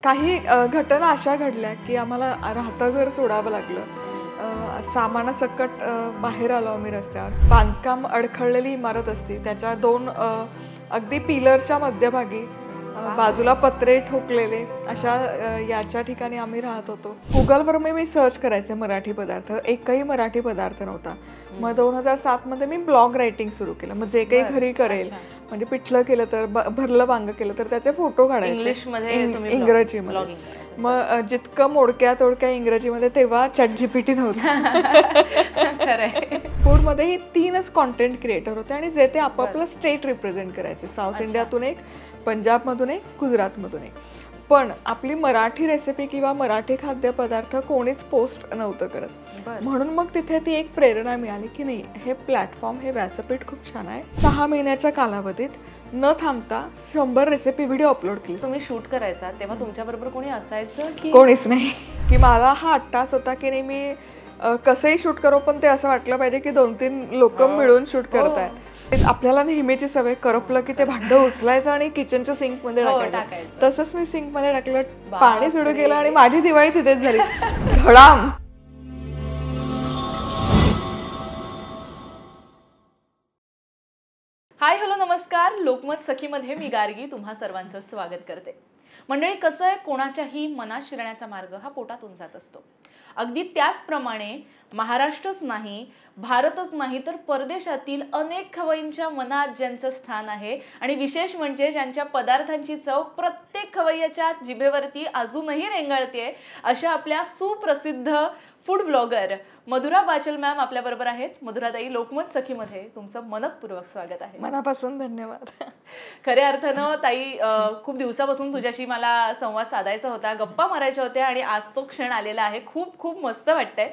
काही घटना अशा घडल्या की आम्हाला राहतं घर सोडावं लागलं. सामानासकट बाहेर आलो आम्ही रस्त्यावर. बांधकाम अडखळलेली इमारत असते, त्याच्या दोन अगदी पिलरच्या मध्यभागी बाजूला पत्रे ठोकलेले अशा याच्या ठिकाणी आम्ही राहत होतो. गुगलवर मी सर्च करायचे मराठी पदार्थ, एकही मराठी पदार्थ नव्हता. मग 2007 मध्ये मी ब्लॉग रायटिंग सुरू केलं. मग जे काही घरी करेल, म्हणजे पिठलं केलं तर, भरलं वांग केलं तर त्याचे फोटो काढायचे इंग्रजीमध्ये. मग जितकं मोडक्या तोडक्या इंग्रजीमध्ये, तेव्हा ChatGPT नव्हतं. फूडमध्ये 3च कॉन्टेंट क्रिएटर होते आणि जे ते आपापलं स्टेट रिप्रेझेंट करायचे. साऊथ इंडियातून एक, पंजाबमधून एक, गुजरातमधून एक. पण आपली मराठी रेसिपी किंवा मराठी खाद्यपदार्थ कोणीच पोस्ट नव्हतं करत. म्हणून मग तिथे ती एक प्रेरणा मिळाली की नाही, हे प्लॅटफॉर्म, हे व्यासपीठ खूप छान आहे. 6 महिन्याच्या कालावधीत न थांबता 100 रेसिपी व्हिडिओ अपलोड केली. तुम्ही शूट करायचा तेव्हा तुमच्या बरोबर कोणी असायचं की कोणीच नाही? की मला हा अट्टास होता की नाही, मी कसंही शूट करू पण ते असं वाटलं पाहिजे की 2-3 लोक मिळून शूट करतायत. आपल्याला नेहमीची सवय, करपलं की ते भांडं उचलायचं आणि किचनच्या सिंक मध्ये टाकायचं. तसंच मी सिंक मध्ये टाकलं, पाणी सुरू गेलं आणि माझी दिवाळी तिथेच झाली. धडाम. हाय हॅलो नमस्कार. लोकमत सखीमध्ये मी गार्गी तुम्हा सर्वांचं स्वागत करते. मंडळी, कसं आहे, कोणाच्याही मनात शिरण्याचा मार्ग हा पोटातून जात असतो. अगदी त्याचप्रमाणे महाराष्ट्रच नाही, भारतच नाही तर परदेशातील अनेक खवय्यांच्या मनात ज्यांचं स्थान आहे आणि विशेष म्हणजे ज्यांच्या पदार्थांची चव प्रत्येक खवय्याच्या जिभेवरती अजूनही रेंगाळते, अशा आपल्या सुप्रसिद्ध फूड ब्लॉगर मधुरा बाचल मॅम आपल्या बरोबर आहेत. मधुराताई, लोकमत सखीमध्ये तुमचं मनपूर्वक स्वागत आहे. मनापासून धन्यवाद. खऱ्या अर्थानं ताई, खूप दिवसापासून तुझ्याशी मला संवाद साधायचा होता, गप्पा मारायच्या होत्या आणि आज तो क्षण आलेला आहे. खूप खूप मस्त वाटतंय.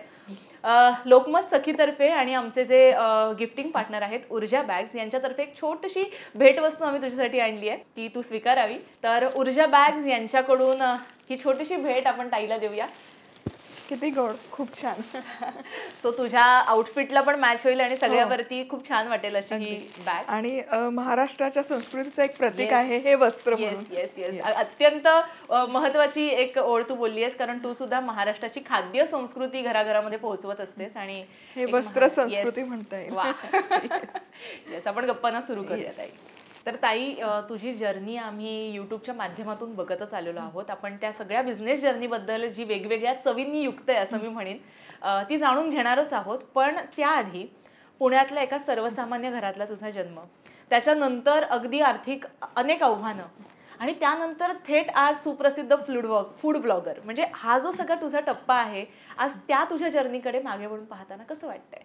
लोकमत सखीतर्फे आणि आमचे जे गिफ्टिंग पार्टनर आहेत ऊर्जा बॅग्स, यांच्यातर्फे एक छोटीशी भेटवस्तू आम्ही तुझ्यासाठी आणली आहे, ती तू स्वीकारावी. तर ऊर्जा बॅग्स यांच्याकडून ही छोटीशी भेट आपण ताईला देऊया. किती गोड, खूप छान. सो तुझ्या आउटफिटला पण मॅच होईल आणि सगळ्यावरती खूप छान वाटेल अशी ही बॅग. आणि महाराष्ट्राच्या संस्कृतीचं एक प्रतीक आहे हे वस्त्र. येस. अत्यंत महत्वाची एक ओळ तू बोलली आहेस, कारण तू सुद्धा महाराष्ट्राची खाद्य संस्कृती घराघरामध्ये पोहोचवत असतेस आणि हे वस्त्र संस्कृती म्हणता येईल. येस, आपण गप्पांना सुरू करूया ताई. तर ताई, तुझी जर्नी आम्ही यूट्यूबच्या माध्यमातून बघतच आलेलो आहोत. आपण त्या सगळ्या बिझनेस जर्नीबद्दल, जी वेगवेगळ्या चवींनी युक्त आहे असं मी म्हणेन, ती जाणून घेणारच आहोत. पण त्याआधी पुण्यातल्या एका सर्वसामान्य घरातला तुझा जन्म, त्याच्यानंतर अगदी आर्थिक अनेक आव्हानं आणि त्यानंतर थेट आज सुप्रसिद्ध फूड ब्लॉगर, म्हणजे हा जो सगळा तुझा टप्पा आहे, आज त्या तुझ्या जर्नीकडे मागे वळून पाहताना कसं वाटतंय?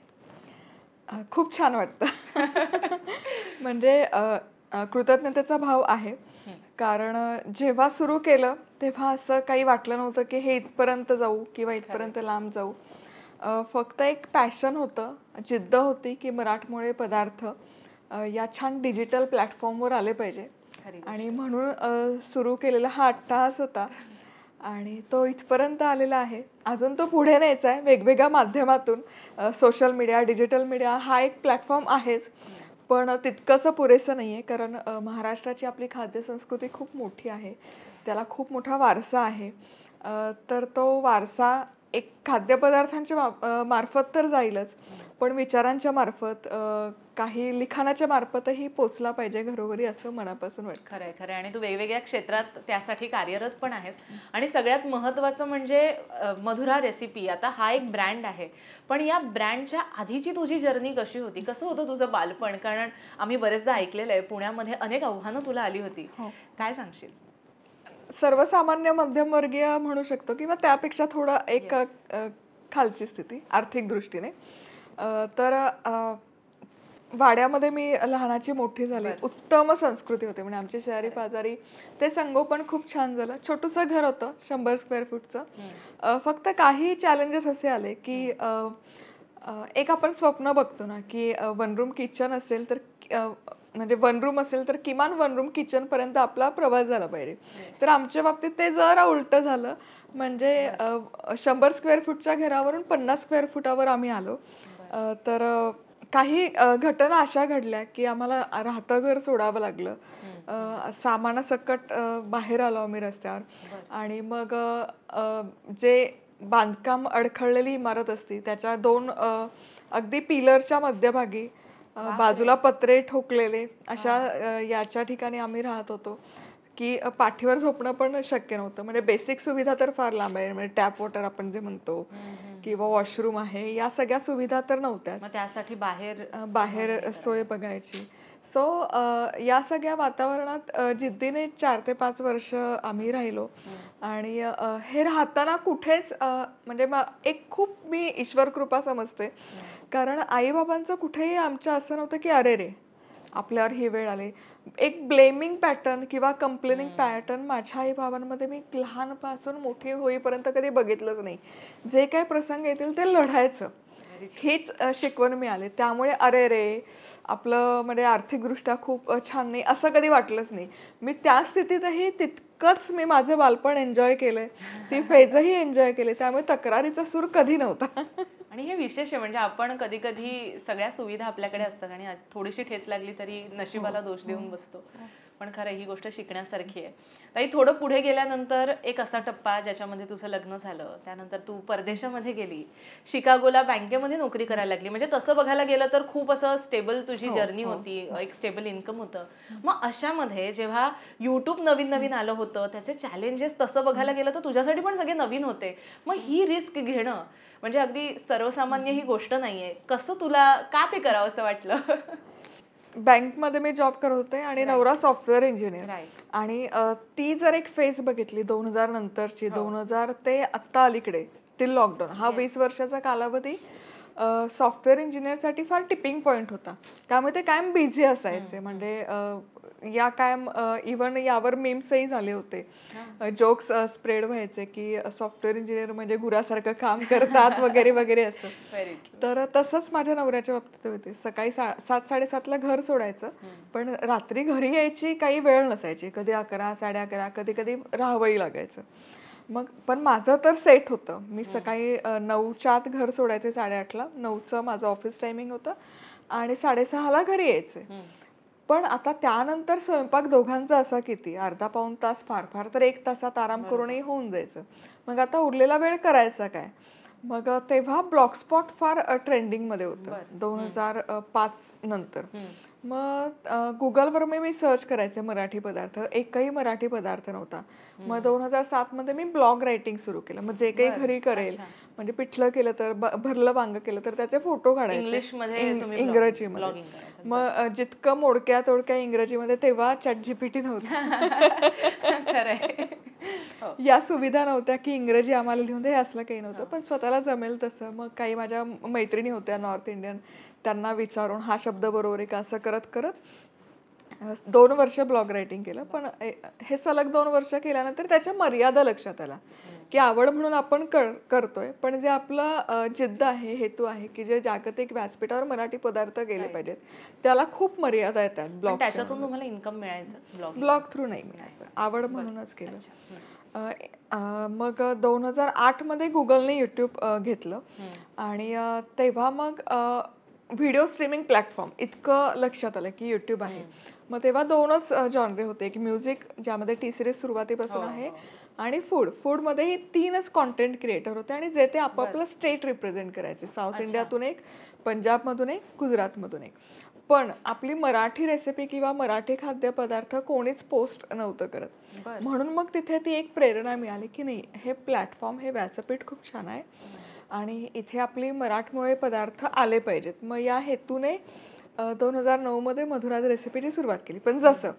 खूप छान वाटतं. म्हणजे कृतज्ञतेचा भाव आहे. कारण जेव्हा सुरू केलं तेव्हा असं काही वाटलं नव्हतं की हे इथपर्यंत जाऊ किंवा इथपर्यंत लांब जाऊ. फक्त एक पॅशन होतं, जिद्द होती की मराठमोळे पदार्थ या छान डिजिटल प्लॅटफॉर्मवर आले पाहिजे आणि म्हणून सुरू केलेला हा अट्टाहास होता आणि तो इथपर्यंत आलेला आहे. अजून तो पुढे न्यायचा आहे वेगवेगळ्या माध्यमातून. सोशल मीडिया, डिजिटल मीडिया हा एक प्लॅटफॉर्म आहेच, पण तितकंसं पुरेसं नाही आहे. कारण महाराष्ट्राची आपली खाद्यसंस्कृती खूप मोठी आहे, त्याला खूप मोठा वारसा आहे. तर तो वारसा एक खाद्यपदार्थांच्या मार्फत तर जाईलच, पण विचारांच्या मार्फत, काही लिखाणाच्या मार्फतही पोचला पाहिजे घरोघरी, असं मनापासून वाटतं. खरंय. आणि तू वेगवेगळ्या क्षेत्रात त्यासाठी कार्यरत पण आहेस. आणि सगळ्यात महत्त्वाचं म्हणजे मधुरा रेसिपी आता हा एक ब्रँड आहे, पण या ब्रँडच्या आधीची तुझी जर्नी कशी होती? कसं होतं तुझं बालपण? कारण आम्ही बरेचदा ऐकलेलं आहे पुण्यामध्ये अनेक आव्हानं तुला आली होती. काय सांगशील? सर्वसामान्य मध्यमवर्गीय म्हणू शकतो किंवा त्यापेक्षा थोडं एक खालची स्थिती आर्थिक दृष्टीने. तर वाड्यामध्ये मी लहानाची मोठी झाली. उत्तम संस्कृती होती, म्हणजे आमची शेजारी पाजारी, ते संगोपन खूप छान झालं. छोटंसं घर होतं 100 स्क्वेअर फूटचं. फक्त काही चॅलेंजेस असे आले की एक आपण स्वप्न बघतो ना की वन रूम किचन असेल तर, म्हणजे वन रूम असेल तर किमान वन रूम किचन पर्यंत आपला प्रवास झाला पाहिजे. तर आमच्या बाबतीत ते जरा उलटं झालं. म्हणजे 100 स्क्वेअर फूटच्या घरावरून 50 स्क्वेअर फुटावर आम्ही आलो. तर काही घटना अशा घडल्या की आम्हाला राहतं घर सोडावं लागलं. सामानासकट बाहेर आलो आम्ही रस्त्यावर. आणि मग जे बांधकाम अडखळलेली इमारत असती त्याच्या दोन अगदी पिलरच्या मध्यभागी बाजूला पत्रे ठोकलेले अशा याच्या ठिकाणी आम्ही राहत होतो की पाठीवर झोपणं पण शक्य नव्हतं. म्हणजे बेसिक सुविधा तर फार लांब आहे. म्हणजे टॅप वॉटर आपण जे म्हणतो किंवा वॉशरूम आहे, या सगळ्या सुविधा तर नव्हत्याच. मग त्यासाठी बाहेर बाहेर सोय बघायची. सो या सगळ्या वातावरणात जिद्दीने 4 ते 5 वर्ष आम्ही राहिलो. आणि हे राहताना कुठेच म्हणजे एक खूप मी ईश्वर कृपा समजते. कारण आई बाबांचं कुठेही आमच्या असं नव्हतं की अरे रे आपल्यावर ही वेळ आली. एक ब्लेमिंग पॅटर्न किंवा कंप्लेनिंग पॅटर्न माझ्या आई बाबांमध्ये मी लहानपासून मोठी होईपर्यंत कधी बघितलंच नाही. जे काही प्रसंग येतील ते लढायचं, हीच शिकवण मिळाली. त्यामुळे अरे रे आपलं म्हणजे आर्थिकदृष्ट्या खूप छान नाही असं कधी वाटलंच नाही. मी त्या स्थितीतही तितकंच मी माझं बालपण एन्जॉय केलंय, ती फेजही एन्जॉय केली. त्यामुळे तक्रारीचा सूर कधी नव्हता. आणि हे विशेष आहे. म्हणजे आपण कधी कधी सगळ्या सुविधा आपल्याकडे असतात आणि थोडीशी ठेच लागली तरी नशिबाला दोष देऊन बसतो. पण खरं ही गोष्ट शिकण्यासारखी आहे. ताई, थोडं पुढे गेल्यानंतर एक असा टप्पा ज्याच्यामध्ये तुझं लग्न झालं, त्यानंतर तू परदेशामध्ये गेली, शिकागोला बँकेमध्ये नोकरी करायला लागली. म्हणजे तसं बघायला गेलं तर खूप असं स्टेबल तुझी जर्नी होती, एक स्टेबल इन्कम होतं. मग अशामध्ये जेव्हा युट्यूब नवीन नवीन आलं होतं, त्याचे चॅलेंजेस तसं बघायला गेलं तर तुझ्यासाठी पण सगळे नवीन होते. मग ही रिस्क घेणं म्हणजे अगदी सर्वसामान्य ही गोष्ट नाहीये. कसं तुला का ते करावं असं वाटलं? बँकमध्ये मी जॉब करत होते आणि नवरा सॉफ्टवेअर इंजिनियर. आणि ती जर एक फेज बघितली 2000 नंतरची, 2000 ते आत्ता अलीकडे टिल लॉकडाऊन, हा 20 वर्षाचा कालावधी सॉफ्टवेअर इंजिनियरसाठी फार टिपिंग पॉईंट होता. त्यामुळे ते कायम बिझी असायचे. म्हणजे या कायम इव्हन यावर मीम्सही झाले होते, जोक्स स्प्रेड व्हायचे की सॉफ्टवेअर इंजिनियर म्हणजे गुरासारखं काम करतात वगैरे वगैरे असं. तर तसंच माझ्या नवऱ्याच्या बाबतीत होते. सकाळी 7:00-7:30ला घर सोडायचं, पण रात्री घरी यायची काही वेळ नसायची. कधी 11, 11:30, कधी कधी राहावंही लागायचं. मग पण माझं तर सेट होतं. मी सकाळी 9च्या आत घर सोडायचे, 8:30ला. 9चं माझं ऑफिस टायमिंग होतं आणि 6:30ला घरी यायचे. पण आता त्यानंतर स्वयंपाक दोघांचा असा किती, अर्धा-पाऊण तास, फार फार तर 1 तासात आराम करूनही होऊन जायचं. मग आता उरलेला वेळ करायचा काय? मग तेव्हा ब्लॉगस्पॉट फार ट्रेंडिंगमध्ये होतं 2005 नंतर. मग गुगलवर मी सर्च करायचे मराठी पदार्थ, एकही मराठी पदार्थ नव्हता. मग 2007 मध्ये मी ब्लॉग रायटिंग सुरू केलं. मग जे काही घरी करेल, म्हणजे पिठलं केलं तर, भरलं वांग केलं तर त्याचे फोटो काढायचे इंग्रजीमध्ये. मग जितकं मोडक्या तोडक्या इंग्रजीमध्ये, तेव्हा ChatGPT नव्हतं, या सुविधा नव्हत्या की इंग्रजी आम्हाला लिहून दे, हे असलं काही नव्हतं. पण स्वतःला जमेल तसं. मग काही माझ्या मैत्रिणी होत्या नॉर्थ इंडियन, त्यांना विचारून हा शब्द बरोबर आहे का असं करत करत 2 वर्ष ब्लॉग रायटिंग केलं. पण हे सलग 2 वर्ष केल्यानंतर त्याच्या मर्यादा लक्षात आल्या की आवड म्हणून आपण करतोय, पण जे आपलं जिद्द आहे, हेतू आहे की जे जागतिक व्यासपीठावर मराठी पदार्थ गेले पाहिजेत, त्याला खूप मर्यादा येतात. ब्लॉग त्याच्यातून तुम्हाला इन्कम मिळायचं? ब्लॉग थ्रू नाही मिळायचं, आवड म्हणूनच केलं. मग 2008 मध्ये गुगलने युट्यूब घेतलं आणि तेव्हा मग व्हिडिओ स्ट्रीमिंग प्लॅटफॉर्म इतकं लक्षात आलं की युट्यूब आहे. मग तेव्हा 2च जॉनरे होते, एक म्युझिक ज्यामध्ये टी सिरीज सुरुवातीपासून आहे, आणि फूडमध्ये 3च कॉन्टेंट क्रिएटर होते आणि जे ते आपापलं स्टेट रिप्रेझेंट करायचे. साऊथ इंडियातून एक, पंजाबमधून एक, गुजरातमधून एक. पण आपली मराठी रेसिपी किंवा मराठी खाद्यपदार्थ कोणीच पोस्ट नव्हतं करत. म्हणून मग तिथे ती एक प्रेरणा मिळाली की नाही, हे प्लॅटफॉर्म, हे व्यासपीठ खूप छान आहे आणि इथे आपली मराठमोळे पदार्थ आले पाहिजेत. मग या हेतूने 2009 मध्ये मधुराज रेसिपीची सुरुवात केली. पण जसं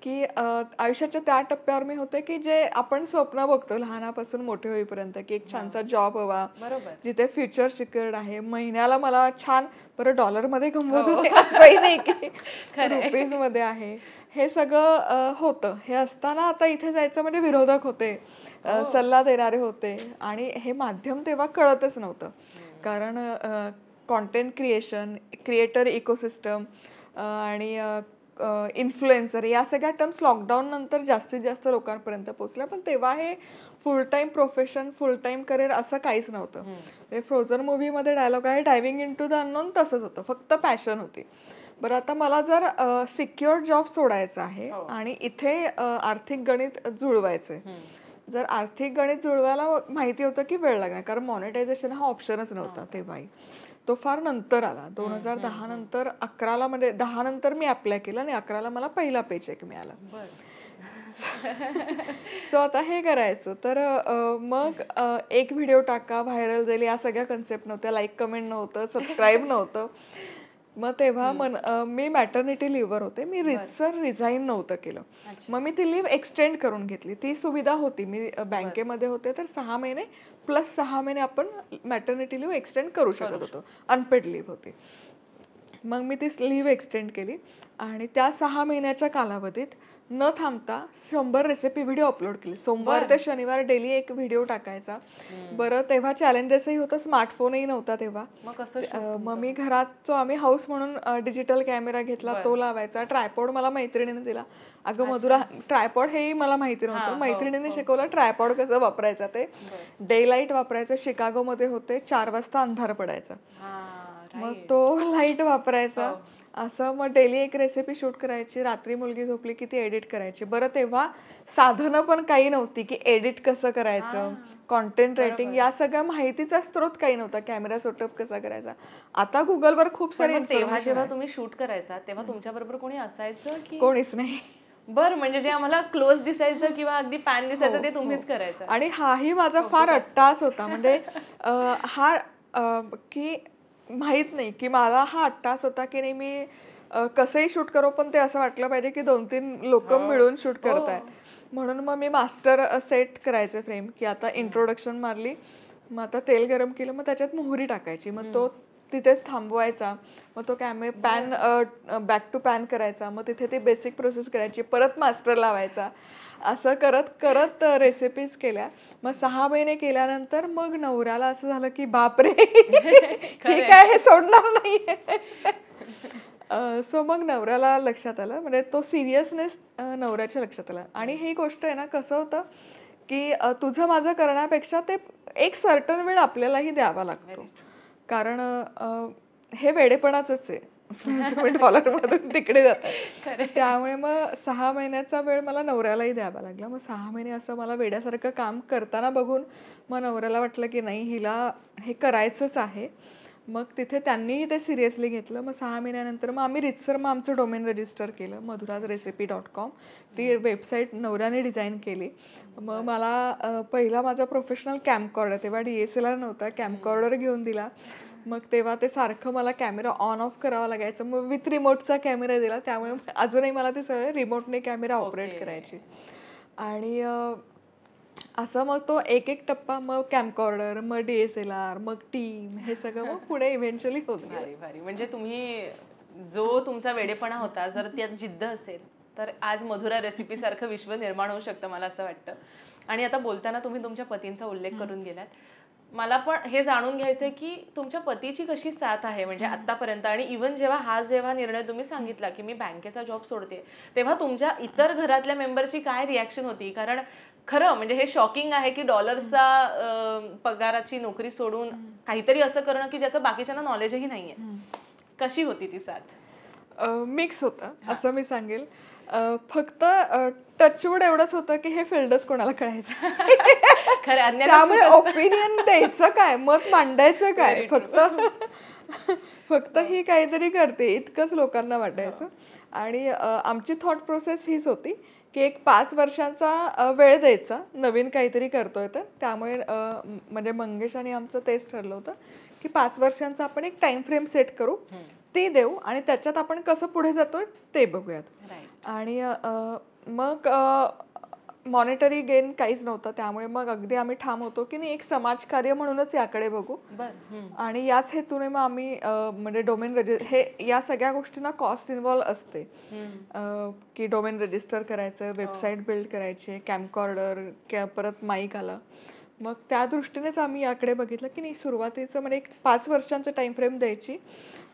की आयुष्याच्या त्या टप्प्यावर मी होते की जे आपण स्वप्न बघतो लहानापासून मोठे होईपर्यंत, की एक छानसा जॉब हवा, जिथे फ्युचर सिक्युअर्ड आहे, महिन्याला मला छान, बरं डॉलरमध्ये कमवत होते असंही नाही की रुपीजमध्ये आहे, हे सगळं होतं. हे असताना आता इथे जायचं म्हणजे विरोधक होते, सल्ला देणारे होते आणि हे माध्यम तेव्हा कळतच नव्हतं. कारण कॉन्टेंट क्रिएशन, क्रिएटर इकोसिस्टम आणि इन्फ्लुएन्सर या सगळ्या टर्म्स लॉकडाऊन नंतर जास्तीत जास्त लोकांपर्यंत पोहोचल्या, पण तेव्हा हे full time profession, full time career असं काहीच नव्हतं. फ्रोझन मूव्हीमध्ये डायलॉग आहे, diving into the unknown, तसंच होतं, फक्त पॅशन होती. बरं, आता मला जर सिक्युअर जॉब सोडायचा आहे आणि इथे आर्थिक गणित जुळवायचंय. जर आर्थिक गणित जुळवायला माहिती होतं की वेळ लागणार, कारण मॉनिटायझेशन हा ऑप्शनच नव्हता तेव्हाही. तो फार नंतर आला 2010 नंतर. 11ला म्हणजे 10 नंतर मी अप्लाय केलं आणि 11ला मला पहिला पेचेक मिळाला. सो आता हे करायचं तर मग एक व्हिडिओ टाका, व्हायरल जाईल, या सगळ्या कन्सेप्ट नव्हत्या. लाईक कमेंट नव्हतं, सबस्क्राईब नव्हतं. मग तेव्हा मी मॅटर्निटी लिव्हवर होते. मी रितसर रिझाईन नव्हतं केलं. मग मी ती लिव्ह एक्सटेंड करून घेतली. ती सुविधा होती. मी बँकेमध्ये होते तर 6 महिने प्लस 6 महिने आपण मॅटर्निटी लिव्ह एक्सटेंड करू शकत होतो. अनपेड लिव्ह होती. मग मी ती लिव्ह एक्सटेंड केली आणि त्या 6 महिन्याच्या कालावधीत न थांबता 100 रेसिपी व्हिडिओ अपलोड केले. सोमवार ते शनिवार डेली एक व्हिडिओ टाकायचा. बरं, तेव्हा चॅलेंजेसही होतं, स्मार्टफोनही नव्हता तेव्हा. मग मी घरात जो आम्ही हाऊस म्हणून डिजिटल कॅमेरा घेतला, तो लावायचा. ट्रायपॉड मला मैत्रिणीने दिला. अगं मधुरा, ट्रायपॉड हेही मला माहिती नव्हतं. मैत्रिणीने शिकवलं ट्रायपॉड कसं वापरायचं ते. डे लाईट वापरायचं. शिकागोमध्ये होते, 4 वाजता अंधार पडायचा, मग तो लाईट वापरायचा. असं मग डेली एक रेसिपी शूट करायची. रात्री मुलगी झोपली की ती एडिट करायची. बरं, तेव्हा साधनं पण काही नव्हती की एडिट कसं करायचं, कॉन्टेंट रायटिंग या सगळ्या माहितीचा स्रोत काही नव्हता. कॅमेरा सेटअप कसा करायचा, आता गुगलवर खूप सारे. तेव्हा जेव्हा तुम्ही शूट करायचा तेव्हा तुमच्या बरोबर कोणी असायचं की? कोणीच नाही. बरं, म्हणजे जे आम्हाला क्लोज दिसायचं किंवा अगदी पॅन दिसायचं ते तुम्हीच करायचं. आणि हाही माझा फार अट्टास होता. म्हणजे हा की माहित नाही की मला हा अट्टास होता की नाही, मी कसंही शूट करू पण ते असं वाटलं पाहिजे की 2-3 लोक मिळून शूट करताय. म्हणून मग मी मास्टर सेट करायचे फ्रेम की आता इंट्रोडक्शन मारली, मग आता तेल गरम केलं, मग त्याच्यात मोहरी टाकायची, मग तो तिथे थांबवायचा, मग तो पॅन बॅक टू पॅन करायचा, मग तिथे ती बेसिक प्रोसेस करायची, परत मास्टर लावायचा. असं करत करत रेसिपीज केल्या. मग 6 महिने केल्यानंतर मग नवऱ्याला असं झालं की बापरे, हे काय, हे सोडणार नाहीये. सो मग नवऱ्याला लक्षात आलं, म्हणजे तो सिरियसनेस नवऱ्याच्या लक्षात आला. आणि ही गोष्ट आहे ना, कसं होतं की तुझं माझं करण्यापेक्षा ते एक सर्टन वेळ आपल्यालाही द्यावा लागतो, कारण हे वेडेपणाचंच आहे. तुम्ही डॉलरमधून तिकडे जाताय. त्यामुळे मग 6 महिन्याचा वेळ मला नवऱ्यालाही द्यावा लागला. मग 6 महिने असं मला वेड्यासारखं काम करताना बघून मग नवऱ्याला वाटलं की नाही, हिला हे करायचंच आहे. मग तिथे त्यांनीही ते सिरियसली घेतलं. मग 6 महिन्यानंतर मग आम्ही रितसर मग आमचं डोमेन रजिस्टर केलं, madhurazrecipe.com. ती वेबसाईट नवऱ्याने डिझाईन केली. मग मला पहिला माझा प्रोफेशनल कॅमकॉर्डर, तेव्हा DSLR नव्हता, कॅमकॉर्डर घेऊन दिला. मग तेव्हा ते सारखं मला कॅमेरा ऑन ऑफ करावा लागायचं. मग विथ रिमोटचा कॅमेरा दिला, त्यामुळे अजूनही मला ती सवय रिमोटने कॅमेरा ऑपरेट करायची. आणि असं मग तो एक एक टप्पा, मग कॅमकॉर्डर, मग DSLR, मग टीम, हे सगळं मग पुढे इव्हेंच्युअली होत गेलं. भारी. म्हणजे तुम्ही जो तुमचा वेडेपणा होता, जर त्यात जिद्द असेल तर आज मधुरा रेसिपी सारखं विश्व निर्माण होऊ शकतं, मला असं वाटतं. आणि आता बोलताना तुम्ही तुमच्या पतींचा उल्लेख करून गेलात. मला पण हे जाणून घ्यायचंय की तुमच्या पतीची कशी साथ आहे म्हणजे आतापर्यंत, आणि इव्हन जेव्हा निर्णय तुम्ही सांगितला की मी बँकेचा जॉब सोडते, तेव्हा तुमच्या इतर घरातल्या मेंबरची काय रिॲक्शन होती? कारण खरं म्हणजे हे शॉकिंग आहे की डॉलर्सचा पगाराची नोकरी सोडून काहीतरी असं करणं की ज्याचं बाकीच्यांना नॉलेजही नाहीये. कशी होती ती साथ? मिक्स होतं असं मी सांगेल. फक्त टचवूड एवढंच होतं की हे फिल्डच कोणाला कळायचं. त्यामुळे ओपिनियन द्यायचं काय, मत मांडायचं काय, फक्त ही काहीतरी करते इतकंच लोकांना वाटायचं. आणि आमची थॉट प्रोसेस हीच होती की एक 5 वर्षांचा वेळ द्यायचा, नवीन काहीतरी करतोय तर. त्यामुळे म्हणजे मंगेश आणि आमचं तेच ठरलं होतं की 5 वर्षांचा आपण एक टाइम फ्रेम सेट करू, ते देऊ आणि त्याच्यात आपण कसं पुढे जातोय ते बघूयात. आणि मग मॉनिटरी गेन काहीच नव्हतं, त्यामुळे मग अगदी आम्ही ठाम होतो की नाही, एक समाजकार्य म्हणूनच याकडे बघू. आणि याच हेतूने मग आम्ही म्हणजे डोमेन हे या सगळ्या गोष्टींना कॉस्ट इन्व्हॉल्व असते की डोमेन रजिस्टर करायचं, वेबसाईट बिल्ड करायची, कॅमकॉर्डर, परत माईक आला. मग त्या दृष्टीनेच आम्ही याकडे बघितलं की नाही, सुरुवातीचं म्हणजे एक 5 वर्षांचं टाइम फ्रेम द्यायची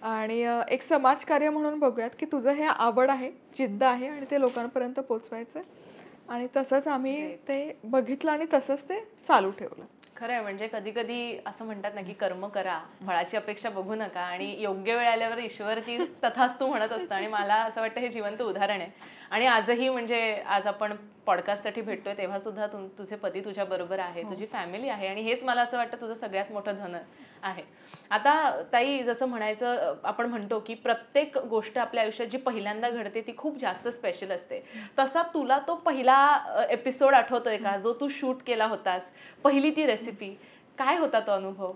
आणि एक समाजकार्य म्हणून बघूयात की तुझं हे आवड आहे, जिद्द आहे आणि ते लोकांपर्यंत पोचवायचं आणि तसंच आम्ही ते बघितलं आणि तसंच ते चालू ठेवलं. खरंय, म्हणजे कधी कधी असं म्हणतात ना की कर्म करा, फळाची अपेक्षा बघू नका, आणि योग्य वेळ आल्यावर ईश्वर ती तथास्तु म्हणत असतं. आणि मला असं वाटतं हे जिवंत उदाहरण आहे. आणि आजही म्हणजे आज आपण पॉडकास्टसाठी भेटतोय तेव्हा सुद्धा तुझे पती तुझ्या बरोबर आहे, तुझी फॅमिली आहे, आणि हेच मला असं वाटतं तुझं सगळ्यात मोठं धन आहे. आता ताई, जसं म्हणायचं आपण म्हणतो की प्रत्येक गोष्ट आपल्या आयुष्यात जी पहिल्यांदा घडते ती खूप जास्त स्पेशल असते. तसा तुला तो पहिला एपिसोड आठवतोय का, जो तू शूट केला होतास, पहिली ती रेसिपी? काय होता तो अनुभव?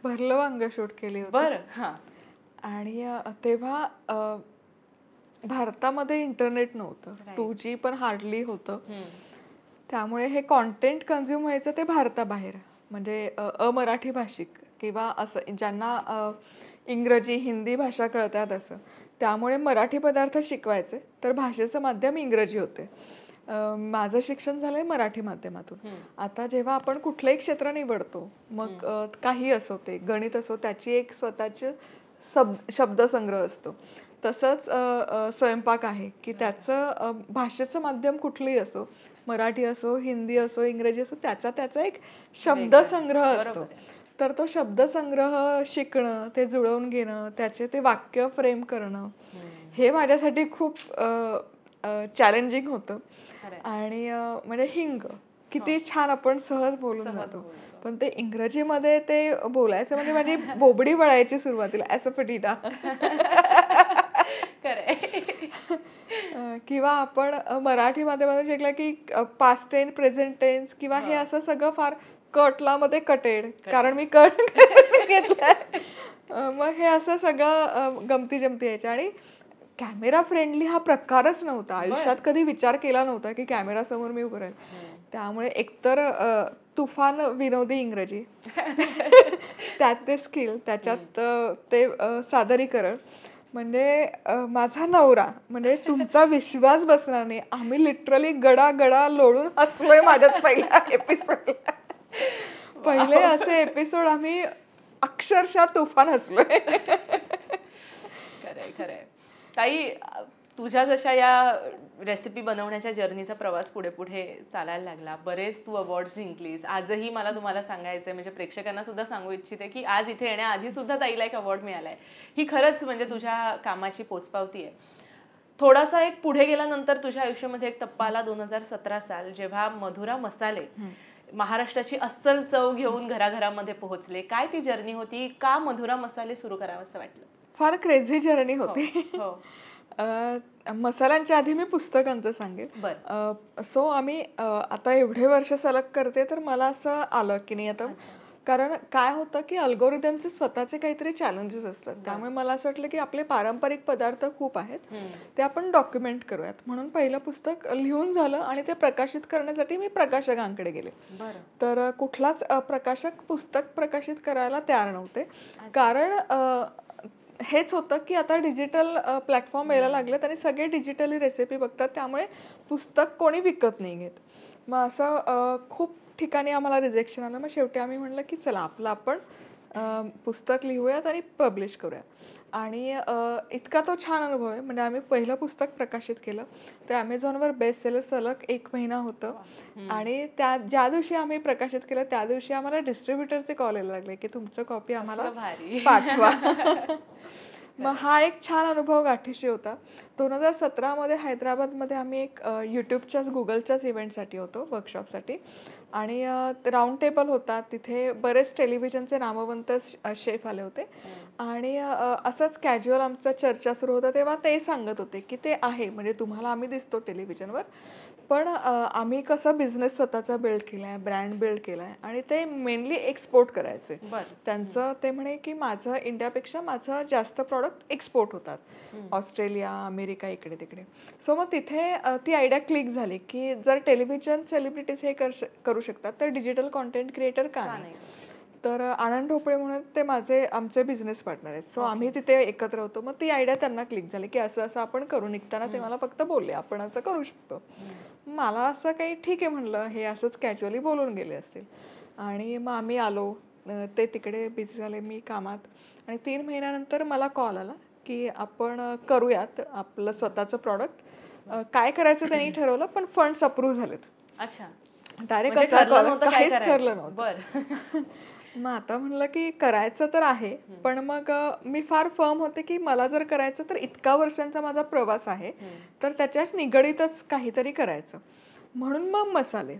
भरलं वांग शूट केली होती. बरं. हा. आणि तेव्हा भारतामध्ये इंटरनेट नव्हतं, 2G पण हार्डली होतं. त्यामुळे हे कॉन्टेंट कन्झ्युम व्हायचं ते भारताबाहेर, म्हणजे अमराठी भाषिक किंवा असं ज्यांना इंग्रजी हिंदी भाषा कळतात असं. त्यामुळे मराठी पदार्थ शिकवायचे तर भाषेचं माध्यम इंग्रजी होते. माझं शिक्षण झालंय मराठी माध्यमातून. आता जेव्हा आपण कुठलंही क्षेत्र निवडतो, मग काही असो, ते गणित असो, त्याची एक स्वतःची शब्दसंग्रह असतो. तसंच स्वयंपाक आहे की त्याचं भाषेचं माध्यम कुठलंही असो, मराठी असो, हिंदी असो, इंग्रजी असो, त्याचा एक शब्दसंग्रह असतो. तर तो शब्दसंग्रह शिकणं, ते जुळवून घेणं, त्याचे ते वाक्य फ्रेम करणं, हे माझ्यासाठी खूप चॅलेंजिंग होतं. आणि म्हणजे हिंग किती छान आपण सहज बोलून जातो, पण ते इंग्रजीमध्ये ते बोलायचं म्हणजे माझी बोबडी वळायची सुरुवातीला, ॲसोफिटिडा. किंवा आपण मराठी माध्यमातून शिकला की पास्ट टेन्स, प्रेझेंट टेन्स किंवा हे असं सगळं फार कटला मध्ये कटेड, कारण मी कट घेतलाय. मग हे असं सगळं गमती जमती यायच्या. आणि कॅमेरा फ्रेंडली हा प्रकारच नव्हता, आयुष्यात कधी विचार केला नव्हता की कॅमेरा समोर मी उभं राहील. त्यामुळे एकतर तुफान विनोदी इंग्रजी, त्यात ते स्किल, त्याच्यात ते सादरीकरण, म्हणजे माझा नवरा, म्हणजे तुमचा विश्वास बसणार नाही, आम्ही लिटरली गडा गडा लोळून हसलोय माझ्याच पहिल्या एपिसोडला. पहिले असे एपिसोड आम्ही अक्षरशः तुफान हसलोय. खरंय खरंय. ताई, तुझ्या जशा या रेसिपी बनवण्याच्या जर्नीचा प्रवास पुढे पुढे चालायला लागला, बरेच तू अवॉर्ड्स जिंकलीस. आजही मला तुम्हाला सांगायचंय, म्हणजे प्रेक्षकांना सुद्धा सांगू इच्छिते की आज इथे येण्याआधी सुद्धा ताईला एक अवॉर्ड मिळालाय. ही खरंच म्हणजे तुझ्या कामाची पोचपावती आहे. थोडासा एक पुढे गेल्यानंतर तुझ्या आयुष्यामध्ये एक टप्पा आला, 2017 साल, जेव्हा मधुरा मसाले महाराष्ट्राची अस्सल चव घेऊन घराघरामध्ये पोहोचले. काय ती जर्नी होती? का मधुरा मसाले सुरू करावं असं वाटलं? फार क्रेझी जर्नी होती. मसाल्यांच्या आधी मी पुस्तकांचं सांगेन. सो आम्ही आता एवढे वर्ष सलग करते, तर मला असं आलं की नाही आता, कारण काय होतं की अल्गोरिदमचे स्वतःचे काहीतरी चॅलेंजेस असतात. त्यामुळे मला असं वाटलं की आपले पारंपरिक पदार्थ खूप आहेत, ते आपण डॉक्युमेंट करूयात. म्हणून पहिलं पुस्तक लिहून झालं आणि ते प्रकाशित करण्यासाठी मी प्रकाशकांकडे गेले. तर कुठलाच प्रकाशक पुस्तक प्रकाशित करायला तयार नव्हते, कारण हेच होतं की आता डिजिटल प्लॅटफॉर्म यायला लागलेत आणि सगळे डिजिटली रेसिपी बघतात, त्यामुळे पुस्तक कोणी विकत नाही घेत. मग असं खूप ठिकाणी आम्हाला रिजेक्शन आलं. मग शेवटी आम्ही म्हणलं की चला आपलं आपण पुस्तक लिहूयात आणि पब्लिश करूयात. आणि इतका तो छान अनुभव आहे. म्हणजे आम्ही पहिलं पुस्तक प्रकाशित केलं, ते ॲमेझॉनवर बेस्ट सेलर सलग 1 महिना होतं. आणि ज्या दिवशी आम्ही प्रकाशित केलं त्या दिवशी आम्हाला डिस्ट्रीब्युटरचे कॉल यायला लागले की तुमचं कॉपी आम्हाला पाठवा. मग हा एक छान अनुभव गाठीशी होता. 2017 मध्ये हैदराबादमध्ये आम्ही एक यूट्यूबच्याच गुगलच्याच इव्हेंटसाठी होतो, वर्कशॉपसाठी. आणि राऊंड टेबल होता, तिथे बरेच टेलिव्हिजनचे नामवंत शेफ आले होते. आणि असंच कॅज्युअल आमचं चर्चा सुरू होता, तेव्हा ते सांगत होते की ते आहे, म्हणजे तुम्हाला आम्ही दिसतो टेलिव्हिजनवर, पण आम्ही कसं बिझनेस स्वतःचा बिल्ड केलाय, ब्रँड बिल्ड केलाय आणि ते मेनली एक्सपोर्ट करायचे. त्यांचं ते म्हणे की माझं इंडियापेक्षा माझं जास्त प्रॉडक्ट एक्सपोर्ट होतात, ऑस्ट्रेलिया, अमेरिका, इकडे तिकडे. सो मग तिथे ती आयडिया क्लिक झाली की जर टेलिव्हिजन सेलिब्रिटीज हे करू शकतात, तर डिजिटल कॉन्टेंट क्रिएटर का नाही. तर आनंद ढोपळे म्हणून ते आमचे बिझनेस पार्टनर आहेत. सो आम्ही तिथे एकत्र होतो. मग ती आयडिया त्यांना क्लिक झाली की असं असं आपण करू. निघताना ते मला फक्त बोलले आपण असं करू शकतो. मला असं काही ठीक आहे म्हणलं, हे असंच कॅज्युअली बोलून गेले असतील. आणि मग आम्ही आलो, ते तिकडे बिझी झाले, मी कामात. आणि 3 महिन्यानंतर मला कॉल आला की आपण करूयात आपलं स्वतःचं प्रॉडक्ट. काय करायचं त्यांनी ठरवलं, पण फंड्स अप्रूव्ह झालेत. अच्छा. डायरेक्ट म्हणजे असं ठरलं नव्हतं काय काहीच करायचं. ठरलं नव्हतं. बरं. मग आता म्हणलं की करायचं तर आहे, पण मग मी फार फर्म होते की मला जर करायचं तर इतका वर्षांचा माझा प्रवास आहे, तर त्याच्याच निगडीतच काहीतरी करायचं. म्हणून मग मसाले.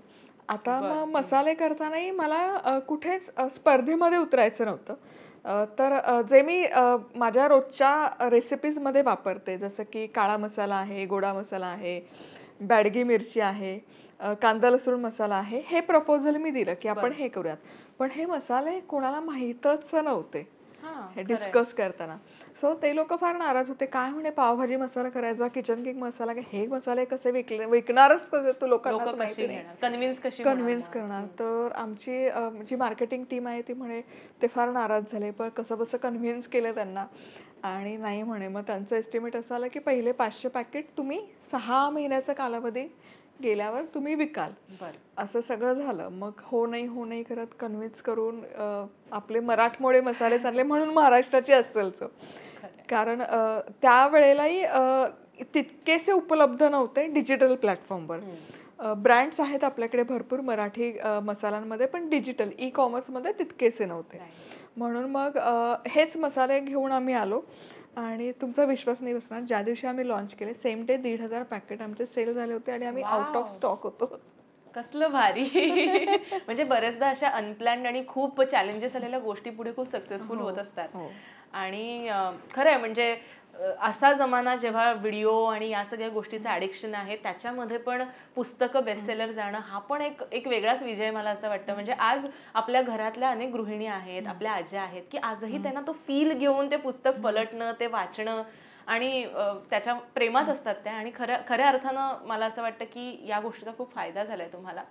आता मग मसाले करतानाही मला कुठेच स्पर्धेमध्ये उतरायचं नव्हतं. तर जे मी माझ्या रोजच्या रेसिपीजमध्ये वापरते, जसं की काळा मसाला आहे, गोडा मसाला आहे, बॅडगी मिरची आहे, कांदा लसूण मसाला आहे, हे प्रपोजल मी दिलं की आपण हे करूयात. पण हे मसाले कोणाला माहीतच नव्हते हे डिस्कस करताना. सो ते लोक फार नाराज होते. काय म्हणे पावभाजी मसाला करायचा, किचन किंग मसाला, हे मसाले कसे विकणारच कसे तू, लोकांना माहिती नाही, कन्व्हिन्स करणार. तर आमची जी मार्केटिंग टीम आहे ती म्हणे ते फार नाराज झाले, पण कसं बसं कन्व्हिन्स केलं त्यांना. आणि नाही म्हणे, मग त्यांचं एस्टिमेट असं आलं की पहिले 500 पॅकेट तुम्ही 6 महिन्याचा कालावधी गेल्यावर तुम्ही विकाल. असं सगळं झालं. मग हो नाही करत कन्व्हिन्स करून आपले मराठमोळे मसाले चालले, म्हणून महाराष्ट्राची अस्सल चव. कारण त्यावेळेलाही तितकेसे उपलब्ध नव्हते डिजिटल प्लॅटफॉर्मवर. ब्रँड्स आहेत आपल्याकडे भरपूर मराठी मसाल्यांमध्ये, पण डिजिटल ई कॉमर्समध्ये तितकेसे नव्हते. म्हणून मग हेच मसाले घेऊन आम्ही आलो. आणि तुमचा विश्वास नाही बसणार, ज्या दिवशी आम्ही लॉन्च केले सेम डे 1,500 पॅकेट आमचे सेल झाले होते आणि आम्ही आउट ऑफ स्टॉक होतो. कसलं भारी. म्हणजे बरेचदा अशा अनप्लॅन्ड आणि खूप चॅलेंजेस आलेल्या गोष्टी पुढे खूप सक्सेसफुल होत असतात. आणि खरं आहे, म्हणजे असा जमाना जेव्हा व्हिडिओ आणि या सगळ्या गोष्टीचं ॲडिक्शन आहे, त्याच्यामध्ये पण पुस्तकं बेस्टसेलर जाणं हा पण एक वेगळाच विजय मला असं वाटतं. म्हणजे आज आपल्या घरातल्या अनेक गृहिणी आहेत, आपल्या आज्या आहेत, की आजही त्यांना तो फील घेऊन ते पुस्तक पलटणं, ते वाचणं आणि त्याच्या प्रेमात असतात त्या. आणि खऱ्या अर्थानं मला असं वाटतं की या गोष्टीचा खूप फायदा झालाय तुम्हाला.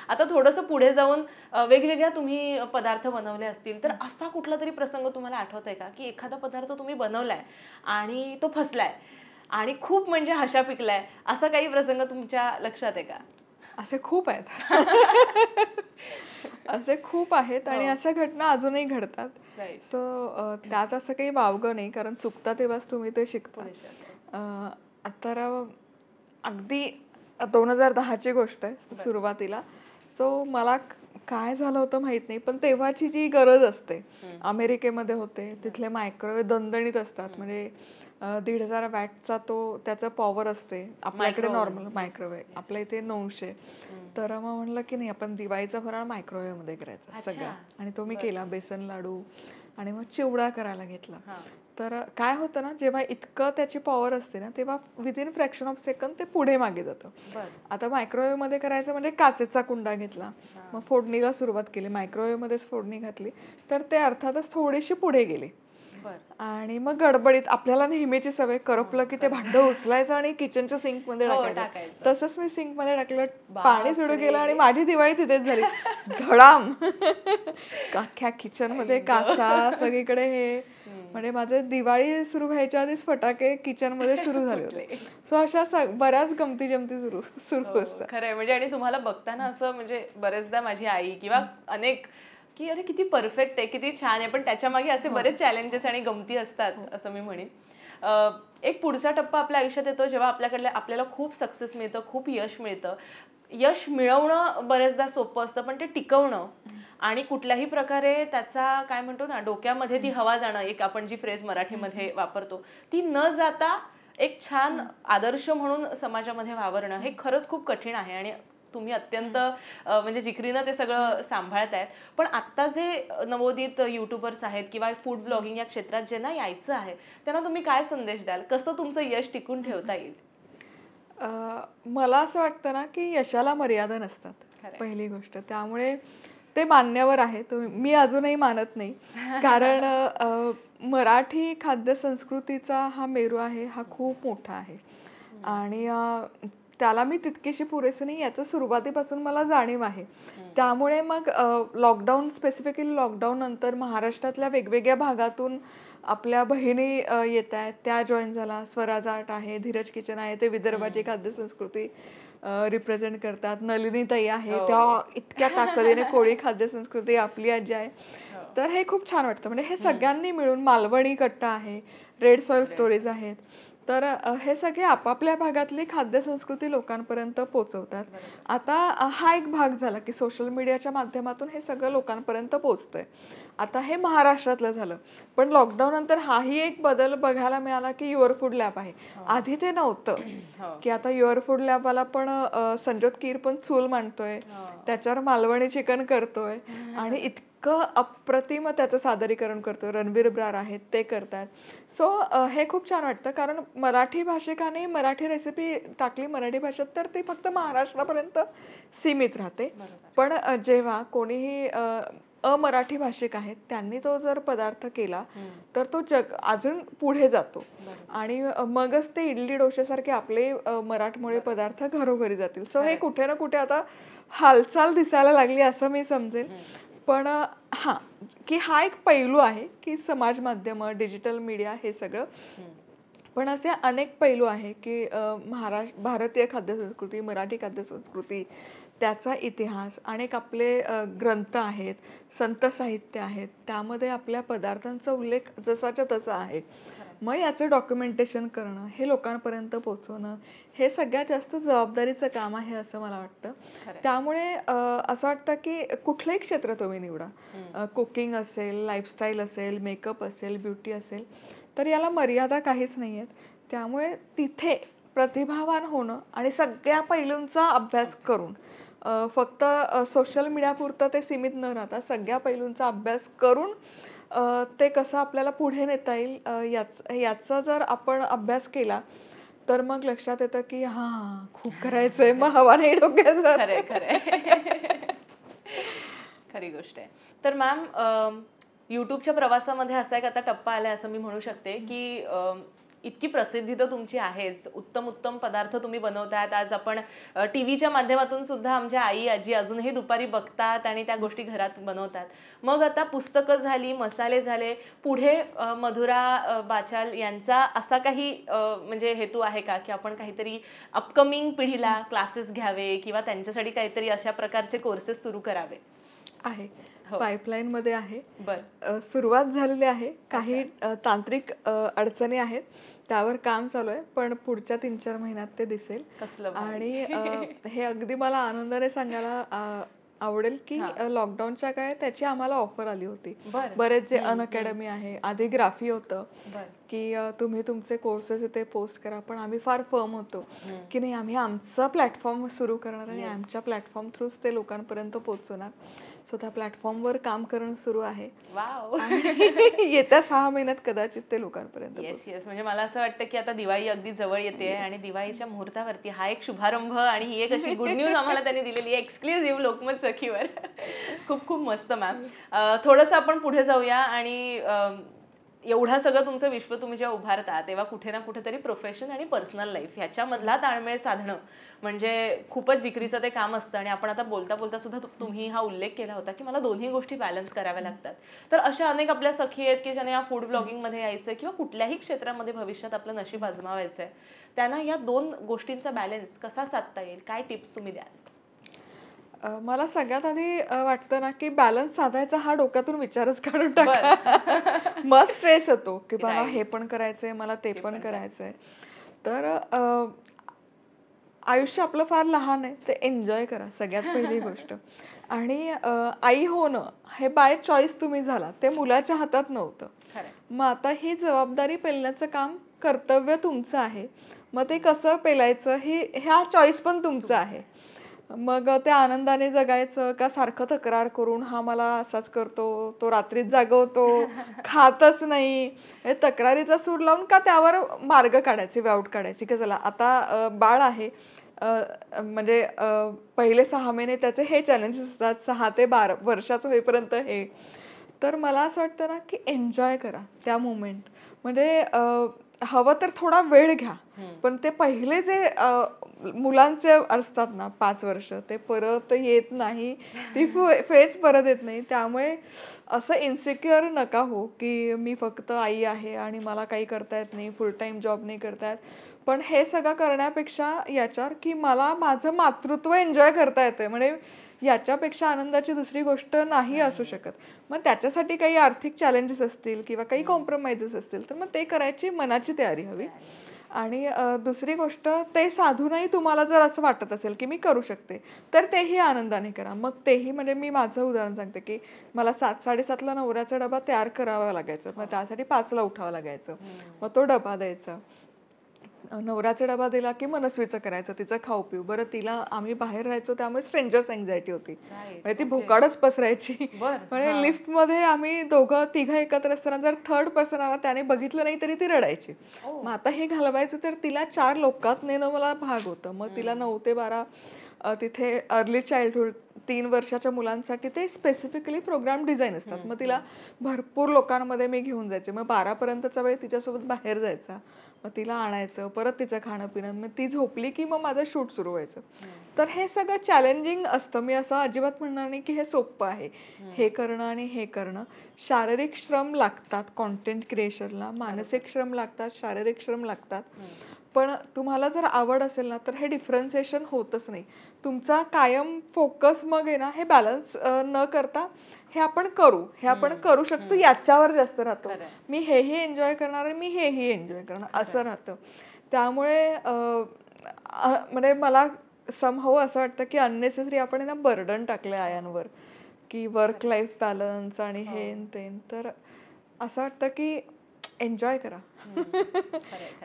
आता थोडंसं पुढे जाऊन वेगवेगळ्या तुम्ही पदार्थ बनवले असतील, तर असा कुठला तरी प्रसंग तुम्हाला आठवत आहे का, की एखादा पदार्थ तुम्ही बनवलाय आणि तो फसलाय आणि खूप म्हणजे हशा पिकलाय, असा काही प्रसंग तुमच्या लक्षात आहे का? असे खूप आहेत. असे खूप आहेत आणि अशा घटना अजूनही घडतात. सो त्यात असं काही वावगं नाही, कारण चुकता तेव्हाच तुम्ही ते शिकता. तर अगदी 2010 ची गोष्ट आहे सुरुवातीला. सो मला काय झालं होतं माहित नाही, पण तेव्हाची जी गरज असते, अमेरिकेमध्ये होते, तिथले मायक्रोवेव्ह दणदणीत असतात. म्हणजे 1,500 वॅटचा त्याचं पॉवर असते. आपल्याकडे नॉर्मल मायक्रोवेव्ह, आपल्या इथे 900. तर मग म्हणलं की नाही, आपण दिवाळीचा फराळ मायक्रोवेव्ह मध्ये करायचा सगळा. आणि तो मी केला, बेसन लाडू आणि मग चिवडा करायला घेतला. तर काय होतं ना, जेव्हा इतकं त्याची पॉवर असते ना, तेव्हा विदिन फ्रॅक्शन ऑफ सेकंड ते पुढे मागे जातं. आता मायक्रोवेव्ह मध्ये करायचं म्हणजे काचेचा कुंडा घेतला, मग फोडणीला सुरुवात केली, मायक्रोवेव्ह मध्येच फोडणी घातली, तर ते अर्थातच थोडीशी पुढे गेली. आणि मग गडबडीत आपल्याला नेहमीची सवय, करपलं की ते भांडं उचलायचं आणि किचनच्या सिंक मध्ये टाकायचं. तसंच मी सिंक मध्ये टाकलं, पाणी सुरू केलं आणि माझी दिवाळी तिथेच झाली. धडाम. अख्ख्या किचन मध्ये काचा, सगळीकडे हे. म्हणजे माझे दिवाळी सुरू व्हायच्या आधीच फटाके किचन मध्ये सुरू झाले होते. सो अशा बऱ्याच गमती जमती सुरू असतात. खरंय. म्हणजे आणि तुम्हाला बघताना असं, म्हणजे बरेचदा माझी आई किंवा अनेक की अरे किती परफेक्ट आहे, किती छान आहे, पण त्याच्या मागे असे बरेच चॅलेंजेस आणि गमती असतात, असं मी म्हणेन. एक पुढचा टप्पा आपल्या आयुष्यात येतो जेव्हा आपल्याला खूप सक्सेस मिळतं, खूप यश मिळतं. यश मिळवणं बरेचदा सोपं असतं, पण ते टिकवणं आणि कुठल्याही प्रकारे त्याचा काय म्हणतो ना, डोक्यामध्ये ती हवा जाणं, एक आपण जी फ्रेज मराठीमध्ये वापरतो, ती न जाता एक छान आदर्श म्हणून समाजामध्ये वावरणं हे खरंच खूप कठीण आहे. आणि तुम्ही अत्यंत म्हणजे जिकरीनं ते सगळं सांभाळतायत. पण आत्ता जे नवोदित युट्यूबर्स आहेत किंवा फूड ब्लॉगिंग या क्षेत्रात ज्यांना यायचं आहे, त्यांना तुम्ही काय संदेश द्याल? कसं तुमचं यश टिकून ठेवता येईल? मला असं वाटतं ना की यशाला मर्यादा नसतात, पहिली गोष्ट. त्यामुळे ते मान्यवर आहे, मी अजूनही मानत नाही. कारण मराठी खाद्य संस्कृतीचा हा मेरू आहे, हा खूप मोठा आहे. आणि त्याला मी तितकीशी पुरेसे नाही याचं सुरुवातीपासून मला जाणीव आहे. त्यामुळे मग लॉकडाऊन, स्पेसिफिकली लॉकडाऊन नंतर महाराष्ट्रातल्या वेगवेगळ्या भागातून आपल्या बहिणी येत आहेत, त्या जॉईन झाला. स्वराज आर्ट आहे, धीरज किचन आहे, ते विदर्भाची खाद्य संस्कृती रिप्रेझेंट करतात. नलिनी ताई आहे, त्या इतक्या ताकदीने कोळी खाद्य संस्कृती, आपली आजी आहे. तर हे खूप छान वाटतं. म्हणजे हे सगळ्यांनी मिळून मालवणी कट्टा आहे, रेड सॉइल स्टोरीज आहेत. तर हे सगळे आपापल्या भागातली खाद्यसंस्कृती लोकांपर्यंत पोहोचवतात. आता हा एक भाग झाला की सोशल मीडियाच्या माध्यमातून हे सगळं लोकांपर्यंत पोहोचतंय. आता हे महाराष्ट्रातलं झालं. पण लॉकडाऊन नंतर हाही एक बदल बघायला मिळाला की युअर फूड लॅब आहे. आधी ते नव्हतं. की आता युअर फूड लॅबवाला पण संजोत कीर पण चूल मांडतोय, त्याच्यावर मालवणी चिकन करतोय आणि इतकं अप्रतिम त्याचं सादरीकरण करतोय. रणवीर ब्रार आहेत ते करतात. सो हे खूप छान वाटतं कारण मराठी भाषिकाने मराठी रेसिपी टाकली मराठी भाषेत तर ती फक्त महाराष्ट्रापर्यंत सीमित राहते. पण जेव्हा कोणीही अमराठी भाषिक आहेत त्यांनी तो जर पदार्थ केला तर तो अजून पुढे जातो आणि मगच ते इडली डोश्यासारखे आपले मराठमोळे पदार्थ घरोघरी जातील. सो हे कुठे ना कुठे आता हालचाल दिसायला लागली असं मी समजेल. पण हां, की हा एक पैलू आहे की समाज माध्यम, डिजिटल मीडिया हे सगळं. पण असे अनेक पैलू आहे की भारतीय खाद्यसंस्कृती, मराठी खाद्यसंस्कृती, त्याचा इतिहास, अनेक आपले ग्रंथ आहेत, संत साहित्य आहेत, त्यामध्ये आपल्या पदार्थांचा उल्लेख जसाच्या तसा आहे. मग याचं डॉक्युमेंटेशन करणं, हे लोकांपर्यंत पोहोचवणं, हे सगळ्यात जास्त जबाबदारीचं काम आहे असं मला वाटतं. त्यामुळे असं वाटतं की कुठलंही क्षेत्र तुम्ही निवडा, कुकिंग असेल, लाईफस्टाईल असेल, मेकअप असेल, ब्युटी असेल, तर याला मर्यादा काहीच नाही आहेत. त्यामुळे तिथे प्रतिभावान होणं आणि सगळ्या पैलूंचा अभ्यास करून फक्त सोशल मीडियापुरतं ते सीमित न राहता सगळ्या पैलूंचा अभ्यास करून ते कसं आपल्याला पुढे नेता येईल याचा जर आपण अभ्यास केला तर मग लक्षात येतं की हां, खूप करायचंय, मग हवा नाही डोक्यात जात. खरंय खरंय. खरी गोष्ट आहे. तर मॅम, युट्यूबच्या प्रवासामध्ये असा एक आता टप्पा आलाय असं मी म्हणू शकते की इतकी प्रसिद्धी तर तुमची आहेच, उत्तम उत्तम पदार्थ तुम्ही बनवतात. आज आपण टीव्हीच्या माध्यमातून सुद्धा आमच्या आई आजी अजूनही दुपारी बघतात आणि त्या गोष्टी घरात बनवतात. मग आता पुस्तकं झाली, मसाले झाले, पुढे मधुरा बाचाल यांचा असा काही म्हणजे हेतू आहे का की आपण काहीतरी अपकमिंग पिढीला क्लासेस घ्यावे किंवा त्यांच्यासाठी काहीतरी अशा प्रकारचे कोर्सेस सुरू करावे? आहे, पाईपलाईन मध्ये आहे. सुरुवात झालेली आहे. काही तांत्रिक अडचणी आहेत, त्यावर काम चालू आहे. पण पुढच्या 3-4 महिन्यात ते दिसेल. आणि हे अगदी मला आनंदाने सांगायला आवडेल की लॉकडाऊनच्या काळात त्याची आम्हाला ऑफर आली होती. बरेच जे अनअकॅडमी आहे, आधी ग्राफी होतं की तुम्ही तुमचे कोर्सेस इथे पोस्ट करा. पण आम्ही फार फर्म होतो की नाही, आम्ही आमचा प्लॅटफॉर्म सुरू करणार आणि आमच्या प्लॅटफॉर्म थ्रूच ते लोकांपर्यंत पोहोचवणार. सो त्या प्लॅटफॉर्मवर काम करणं सुरू आहे. येत्या 6 महिन्यात कदाचित ते लोकांपर्यंत. येस, म्हणजे मला असं वाटतं की आता दिवाळी अगदी जवळ येते आणि दिवाळीच्या मुहूर्तावरती हा एक शुभारंभ आणि ही एक अशी गुड न्यूज आम्हाला त्यांनी दिलेली आहे एक्सक्लुझिव्ह लोकमत सखीवर. खूप खूप मस्त मॅम. थोडंसं आपण पुढे जाऊया आणि एवढा सगळं तुमचं विश्व तुम्ही जेव्हा उभारता तेव्हा कुठे ना कुठेतरी प्रोफेशन आणि पर्सनल लाईफ ह्याच्यामधला ताळमेळ साधणं म्हणजे खूपच जिकरीचं ते काम असतं. आणि आपण आता बोलता बोलता सुद्धा तुम्ही हा उल्लेख केला होता की मला दोन्ही गोष्टी बॅलन्स कराव्या लागतात. तर अशा अनेक आपल्या सखी आहेत की ज्यांना या फूड ब्लॉगिंगमध्ये यायचं किंवा कुठल्याही क्षेत्रामध्ये भविष्यात आपलं नशीब आजमावायचं आहे, त्यांना या दोन गोष्टींचा बॅलन्स कसा साधता येईल, काय टिप्स तुम्ही द्याल? मला सगळ्यात आधी वाटतं ना की बॅलन्स साधायचा हा डोक्यातून विचारच काढून टाका. मग स्ट्रेस येतो की मला हे पण करायचंय, मला ते पण करायचंय. तर आयुष्य आपलं फार लहान आहे, ते एन्जॉय करा सगळ्यात पहिली गोष्ट. आणि आई होणं हे बाय चॉईस तुम्ही झाला, ते मुलाच्या हातात नव्हतं. मग आता ही जबाबदारी पेलण्याचं काम कर्तव्य तुमचं आहे. मग ते कसं पेलायचं ह्या चॉईस पण तुमचं आहे. मग ते आनंदाने जगायचं का सारखं तक्रार करून हा मला असाच करतो, तो रात्रीत जागवतो, खातच नाही, हे तक्रारीचा सूर लावून का त्यावर मार्ग काढायचे, वाऊट काढायची की चला आता बाळ आहे, म्हणजे पहिले 6 महिने त्याचे हे चॅलेंजेस असतात, 6 ते 12 वर्षाचं होईपर्यंत हे. तर मला असं वाटतं ना की एन्जॉय करा त्या मोमेंट. म्हणजे हवं तर थोडा वेळ घ्या, पण ते पहिले जे मुलांचे असतात ना 5 वर्ष, ते परत येत नाही, ती फेज परत येत नाही. त्यामुळे असं इन्सिक्युअर नका हो की मी फक्त आई आहे आणि मला काही करता येत नाही, फुल टाइम जॉब नाही करता येत. पण हे सगळं करण्यापेक्षा याच्यावर की मला माझं मातृत्व एन्जॉय करता येतंय. म्हणजे याच्यापेक्षा आनंदाची दुसरी गोष्ट नाही असू शकत. मग त्याच्यासाठी काही आर्थिक चॅलेंजेस असतील किंवा काही कॉम्प्रोमाइजेस असतील तर मग ते करायची मनाची तयारी हवी. आणि दुसरी गोष्ट, ते साधूनही तुम्हाला जर असं वाटत असेल की मी करू शकते तर तेही आनंदाने करा. मग तेही म्हणजे मी माझं उदाहरण सांगते की मला 7:30ला नवऱ्याचा डबा तयार करावा लागायचा. मग त्यासाठी 5ला उठावं लागायचं. मग तो डबा द्यायचा. नवऱ्याचा डबा दिला की मनस्वीचं करायचं, तिचं खाऊ पिऊ. बरं, तिला आम्ही बाहेर राहायचो त्यामुळे स्ट्रेंजर्स अँक्झायटी होती. म्हणजे ती भोकाडच पसरायची. म्हणजे लिफ्टमध्ये आम्ही दोघं तिघं एकत्र असताना जर थर्ड पर्सन आला त्याने बघितलं नाही तरी ती रडायची. मग आता हे घालवायचं तर तिला 4 लोकात नेणं मला भाग होतं. मग तिला 9 ते 12 तिथे अर्ली चाइल्डहुड 3 वर्षाच्या मुलांसाठी ते स्पेसिफिकली प्रोग्राम डिझाईन असतात. मग तिला भरपूर लोकांमध्ये मी घेऊन जायचे. मग 12पर्यंतचा वेळ तिच्यासोबत बाहेर जायचा. मग तिला आणायचं, परत तिचं खाणं पिणं. मग ती झोपली की मग माझं शूट सुरू व्हायचं. तर हे सगळं चॅलेंजिंग असतं. मी असं अजिबात म्हणणार नाही की हे सोपं आहे. हे करणं आणि हे करणं. शारीरिक श्रम लागतात कॉन्टेंट क्रिएशनला, मानसिक श्रम लागतात, शारीरिक श्रम लागतात. पण तुम्हाला जर आवड असेल ना तर हे डिफरन्सिएशन होतच नाही. तुमचा कायम फोकस मग आहे ना हे बॅलन्स न करता हे आपण करू शकतो याच्यावर जास्त राहतो. मी हेही एन्जॉय करणार आणि मी हेही एन्जॉय करणार असं राहतं. त्यामुळे म्हणजे मला समहाऊ असं वाटतं की अननेसेसरी आपण ना बर्डन टाकलंय आयांवर की वर्क लाईफ बॅलन्स आणि हे ते. तर असं वाटतं की एन्जॉय करा.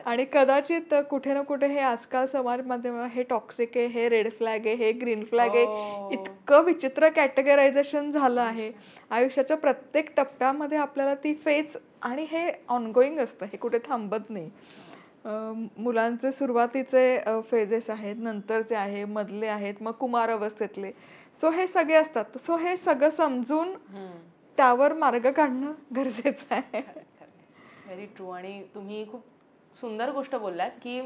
आणि कदाचित कुठे ना कुठे हे आजकाल समाज माध्यमावर हे टॉक्सिक आहे, हे रेड फ्लॅग आहे, हे ग्रीन फ्लॅग आहे, इतकं विचित्र कॅटेगरायझेशन झालं आहे. आयुष्याच्या प्रत्येक टप्प्यामध्ये आपल्याला ती फेज, आणि हे ऑनगोईंग असतं, हे कुठे थांबत नाही. मुलांचे सुरुवातीचे फेजेस आहेत, नंतरचे आहे, मधले आहेत, मग कुमार अवस्थेतले. सो हे सगळे असतात. सो हे सगळं समजून त्यावर मार्ग काढणं गरजेचं आहे. Very true. आणि तुम्ही खूप सुंदर गोष्ट बोललात की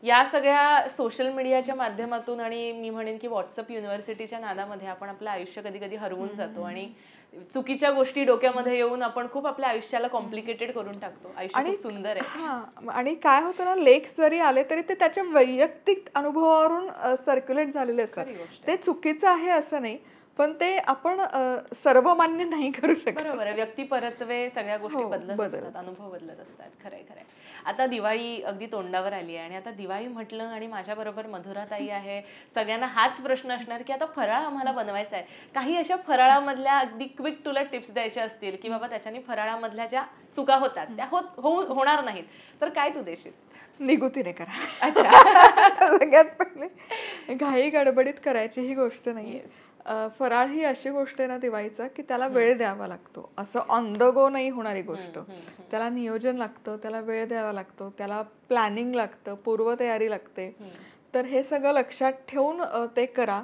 या सगळ्या सोशल मीडियाच्या माध्यमातून आणि मी म्हणेन की व्हॉट्सअप युनिव्हर्सिटीच्या नादामध्ये आपण आपलं आयुष्य कधी कधी हरवून जातो आणि चुकीच्या गोष्टी डोक्यामध्ये येऊन आपण खूप आपल्या आयुष्याला कॉम्प्लिकेटेड करून टाकतो. आयुष्य खूप सुंदर आहे. आणि काय होतं ना, लेख जरी आले तरी ते त्याच्या वैयक्तिक अनुभवावरून सर्क्युलेट झालेले असतात. ते चुकीचं आहे असं नाही, पण ते आपण सर्वमान्य नाही करू शकत. बरोबर आहे. व्यक्ती परत्वे सगळ्या गोष्टी बदलत असतात, अनुभव बदलत असतात. खरंय खरंय. आता दिवाळी अगदी तोंडावर आली आहे आणि आता दिवाळी म्हटलं आणि माझ्याबरोबर मधुराताई आहे, सगळ्यांना हाच प्रश्न असणार की आता फराळ आम्हाला बनवायचा आहे. काही अशा फराळामधल्या अगदी क्विक तुला टिप्स द्यायच्या असतील की बाबा त्याच्याने फराळामधल्या ज्या चुका होतात त्या होणार नाहीत, तर काय तू देशील? निगुतीने करा. अच्छा. सगळ्यात पहिले घाई गडबडीत करायची ही गोष्ट नाही. फराळ ही अशी गोष्ट आहे ना दिवाळीचा की त्याला वेळ द्यावा लागतो. असं ऑन द गो नाही होणारी गोष्ट. त्याला नियोजन लागतं, त्याला वेळ द्यावा लागतो, त्याला प्लॅनिंग लागतं, पूर्वतयारी लागते. तर हे सगळं लक्षात ठेवून ते करा.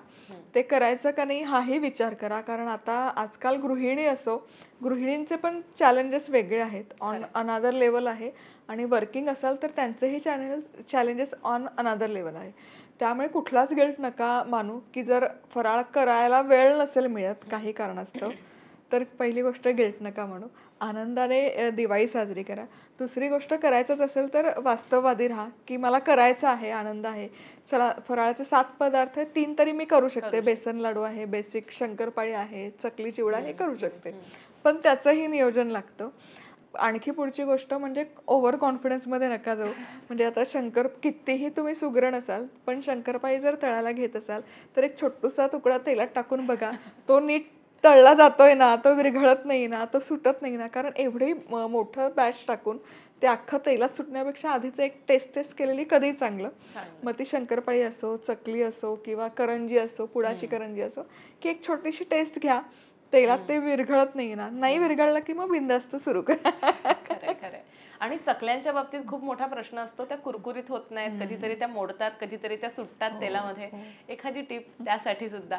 ते करायचं का नाही हाही विचार करा. कारण आता आजकाल गृहिणी असो, गृहिणींचे पण चॅलेंजेस वेगळे आहेत, ऑन अनादर लेवल आहे. आणि वर्किंग असाल तर त्यांचेही चॅलेंजेस ऑन अनादर लेवल आहे. त्यामुळे कुठलाच गिल्ट नका मानू की जर फराळ करायला वेळ नसेल मिळत काही कारणास्तव, तर पहिली गोष्ट गिल्ट नका म्हणू. आनंदाने दिवाळी साजरी करा. दुसरी गोष्ट, करायचंच असेल तर वास्तववादी राहा की मला करायचं आहे, आनंद आहे. चला, फराळाचे 7 पदार्थ आहेत, 3 तरी मी करू शकते. बेसन लाडू आहे, बेसिक शंकरपाळी आहे, चकली चिवडा हे करू शकते. पण त्याचंही नियोजन लागतं. आणखी पुढची गोष्ट म्हणजे ओव्हर कॉन्फिडन्समध्ये नका जाऊ. म्हणजे आता कितीही तुम्ही सुगरण असाल, पण शंकरपाळी जर तळायला घेत असाल तर एक छोटूसा तुकडा तेलात टाकून बघा, तो नीट तळला जातोय ना, तो विरघळत नाही ना, तो सुटत नाही ना. कारण एवढी मोठं बॅच टाकून ते अख्खं तेलात सुटण्यापेक्षा आधीच एक टेस्ट केलेली कधीही चांगलं. मग ती शंकरपाळी असो, चकली असो किंवा करंजी असो, पुडाची करंजी असो, की एक छोटीशी टेस्ट घ्या. तेलात ते विरघळत नाही ना, नाही विरघळलं की मग बिनधास्त सुरू करा. खरंय खरंय. आणि चकल्यांच्या बाबतीत खूप मोठा प्रश्न असतो, त्या कुरकुरीत होत नाहीत, कधीतरी त्या मोडतात, कधीतरी त्या सुटतात तेलामध्ये. एखादी टिप त्यासाठी सुद्धा?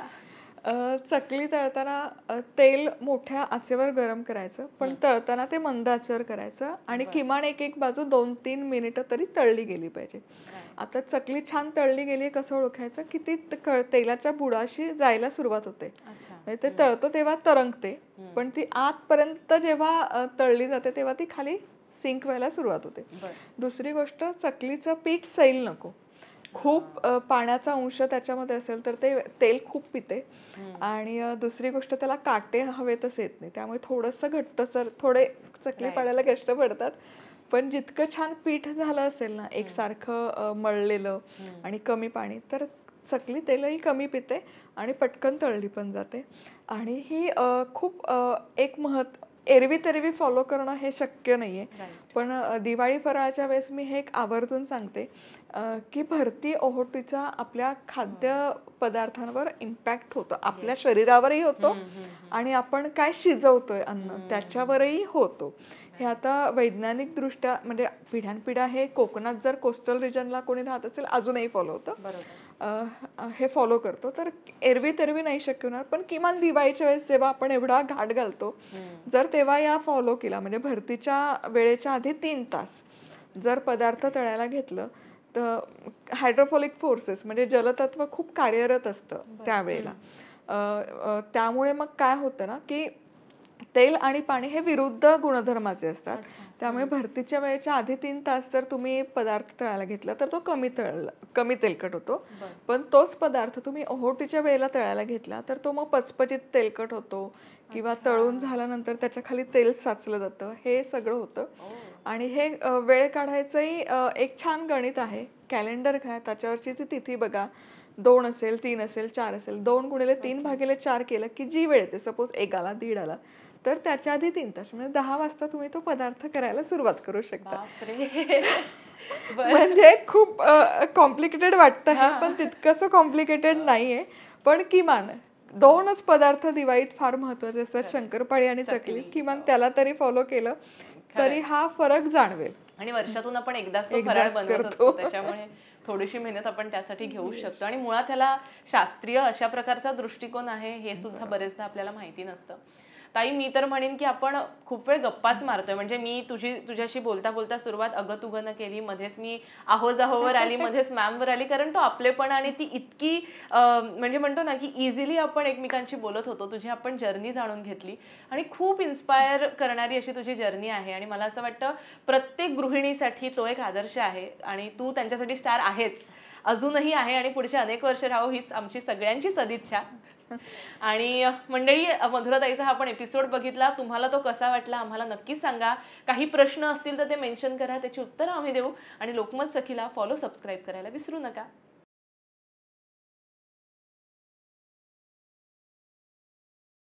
चकली तळताना तेल मोठ्या आचेवर गरम करायचं, पण तळताना ते मंद आचेवर करायचं आणि किमान एक बाजू 2-3 मिनिटं तरी तळली गेली पाहिजे. आता चकली छान तळली गेली कसं ओळखायचं की ती तेलाच्या बुडाशी जायला सुरुवात होते. म्हणजे ते तळतो तेव्हा तरंगते, पण ती आतपर्यंत जेव्हा तळली जाते तेव्हा ती खाली सिंक व्हायला सुरुवात होते. दुसरी गोष्ट, चकलीचं पीठ सैल नको. खूप पाण्याचा अंश त्याच्यामध्ये असेल तर ते तेल खूप पिते आणि दुसरी गोष्ट त्याला काटे हवेतच येत नाही, त्यामुळे थोडंसं घट्टसर थोडे चकली Right. पाडायला कष्ट पडतात. पण जितकं छान पीठ झालं असेल ना एकसारखं मळलेलं आणि कमी पाणी, तर चकली तेलही कमी पिते आणि पटकन तळली पण जाते. आणि ही खूप एक एरवी तेरवी फॉलो करणं हे शक्य नाहीये. Right. पण दिवाळी फराळाच्या वेळेस मी हे एक आवर्जून सांगते की भरती ओहोटीचा आपल्या खाद्य पदार्थांवर इम्पॅक्ट होतो, आपल्या शरीरावरही होतो आणि आपण काय शिजवतोय अन्न त्याच्यावरही होतो. हे आता वैज्ञानिक दृष्ट्या म्हणजे पिढ्यानपिढ्या हे कोकणात जर कोस्टल रिजनला कोणी राहत असेल अजूनही फॉलो होतं. हे फॉलो करतो. तर एरवी तेरवी नाही शक्य होणार, पण किमान दिवाळीच्या वेळेस जेव्हा आपण एवढा घाट घालतो, जर तेव्हा या फॉलो केला म्हणजे भरतीच्या वेळेच्या आधी 3 तास जर पदार्थ तळायला घेतलं तर हायड्रोफॉलिक फोर्सेस म्हणजे जलतत्व खूप कार्यरत असतं त्यावेळेला. त्यामुळे मग काय होतं ना की तेल आणि पाणी हे विरुद्ध गुणधर्माचे असतात. त्यामुळे भरतीच्या वेळेच्या आधी 3 तास जर तुम्ही पदार्थ तळायला घेतला तर तो कमी तेलकट होतो. पण तोच पदार्थ तुम्ही ओहोटीच्या वेळेला तळायला घेतला तर तो मग पचपचित तेलकट होतो किंवा तळून झाल्यानंतर त्याच्या खाली तेल साचलं जातं, हे सगळं होतं. आणि हे वेळ काढायचंही एक छान गणित आहे. कॅलेंडर घ्या, त्याच्यावरची ती तिथी बघा. 2 असेल, 3 असेल, 4 असेल, 2 गुणिले 3 भागिले 4 केलं की जी वेळ येते, सपोज 1 आला, 1:30 आला, तर त्याच्या आधी 3 तास म्हणजे 10 वाजता तुम्ही तो पदार्थ करायला सुरुवात करू शकता. म्हणजे खूप कॉम्प्लिकेटेड वाटतं हे, पण तितकंसं कॉम्प्लिकेटेड नाहीये. पण किमान 2च पदार्थ दिवाळीत फार महत्वाचे असतात, शंकरपाळी आणि चकली. किमान त्याला तरी फॉलो केलं तरी हा फरक जाणवेल. आणि वर्षातून आपण एकदाच तो फराळ बनवत असतो, त्याच्यामुळे थोडीशी मेहनत आपण त्यासाठी घेऊ शकतो. आणि मुळात ह्याला शास्त्रीय अशा प्रकारचा दृष्टिकोन आहे हे सुद्धा बरेचदा आपल्याला माहिती नसतं. ताई, मी तर म्हणेन की आपण खूप वेळ गप्पाच मारतोय. म्हणजे मी तुझ्याशी बोलता बोलता सुरुवात अगं-तुगं केली, मध्येच मी आहो-जाहोवर आली, मध्येच मॅमवर आली, कारण तो आपलेपण आणि ती इतकी म्हणजे म्हणतो ना की इझिली आपण एकमेकांशी बोलत होतो. तुझी आपण जर्नी जाणून घेतली आणि खूप इन्स्पायर करणारी अशी तुझी जर्नी आहे. आणि मला असं वाटतं प्रत्येक गृहिणीसाठी तो एक आदर्श आहे आणि तू त्यांच्यासाठी स्टार आहेच, अजूनही आहे आणि पुढचे अनेक वर्ष राहो हीच आमची सगळ्यांची सदिच्छा. आणि मंडळी, मधुराताईचा हा आपण एपिसोड बघितला. तुम्हाला तो कसा वाटला आम्हाला नक्कीच सांगा. काही प्रश्न असतील तर ते मेन्शन करा, त्याची उत्तरं आम्ही देऊ. आणि लोकमत सखीला फॉलो, सबस्क्राईब करायला विसरू नका.